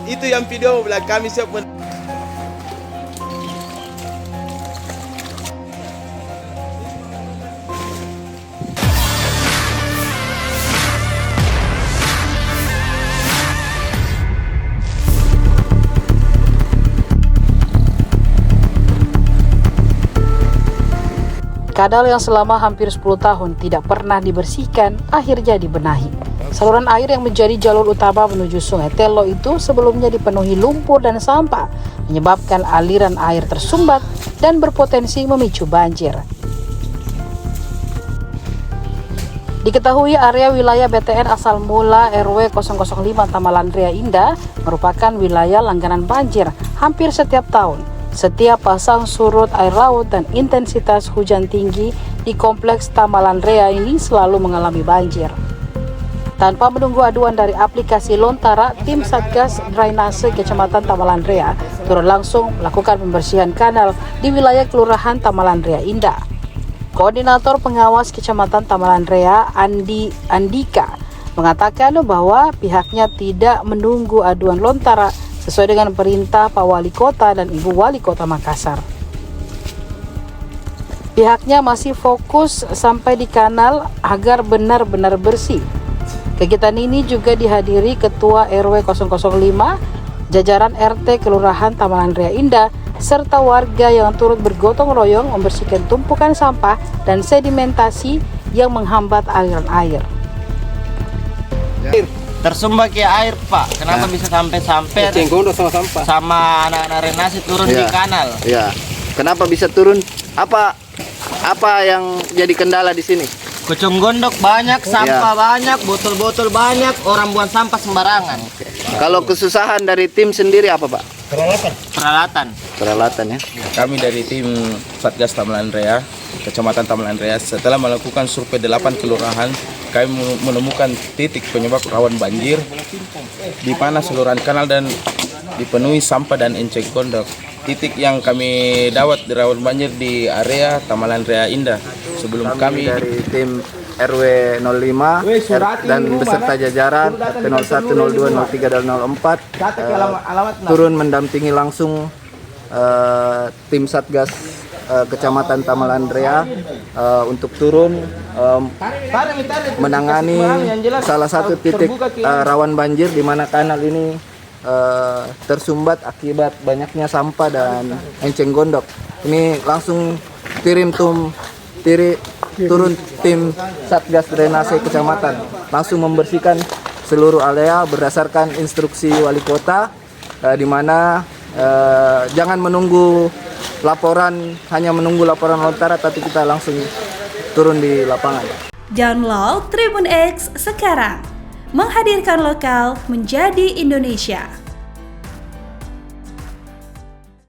Itu yang video bilang kami siap Kanal yang selama hampir 10 tahun tidak pernah dibersihkan akhirnya dibenahi. Saluran air yang menjadi jalur utama menuju Sungai Telo itu sebelumnya dipenuhi lumpur dan sampah, menyebabkan aliran air tersumbat dan berpotensi memicu banjir. Diketahui area wilayah BTN asal mula RW 005 Tamalan Rea Indah merupakan wilayah langganan banjir hampir setiap tahun. Setiap pasang surut air laut dan intensitas hujan tinggi di kompleks Tamalan Rea ini selalu mengalami banjir. Tanpa menunggu aduan dari aplikasi Lontara, tim Satgas Drainase Kecamatan Tamalan Rea turun langsung melakukan pembersihan kanal di wilayah Kelurahan Tamalan Rea Indah. Koordinator Pengawas Kecamatan Tamalan Rea, Andika, mengatakan bahwa pihaknya tidak menunggu aduan Lontara sesuai dengan perintah Pak Wali Kota dan Ibu Wali Kota Makassar. Pihaknya masih fokus sampai di kanal agar benar-benar bersih. Kegiatan ini juga dihadiri Ketua RW 005, jajaran RT Kelurahan Tamalan Rea Indah, serta warga yang turut bergotong royong membersihkan tumpukan sampah dan sedimentasi yang menghambat aliran air. Tersumbat ke air, Pak. Kenapa bisa sampai sama anak-anak renasi turun di kanal? Ya. Kenapa bisa turun? Apa yang jadi kendala di sini? Kocong gondok banyak, sampah banyak, botol-botol banyak, orang buang sampah sembarangan. Kalau kesusahan dari tim sendiri apa, Pak? Peralatan ya. Kami dari tim Satgas Tamalan Rea, Kecamatan Tamalan Rea, setelah melakukan survei 8 kelurahan, kami menemukan titik penyebab rawan banjir di mana saluran kanal dan dipenuhi sampah dan enceng gondok. Titik yang kami dapat di rawan banjir di area Tamalan Rea Indah. Sebelum kami dari tim RW 05 dan beserta jajaran RT 01, 02, 03, dan 04 turun mendampingi langsung tim Satgas Kecamatan Tamalan Rea untuk turun menangani salah satu titik rawan banjir di mana kanal ini tersumbat akibat banyaknya sampah dan enceng gondok. Ini langsung turun tim Satgas Drainase Kecamatan langsung membersihkan seluruh area berdasarkan instruksi Wali Kota, di mana jangan menunggu hanya menunggu laporan Lontara, tapi kita langsung turun di lapangan. Download Tribun X sekarang, menghadirkan lokal menjadi Indonesia.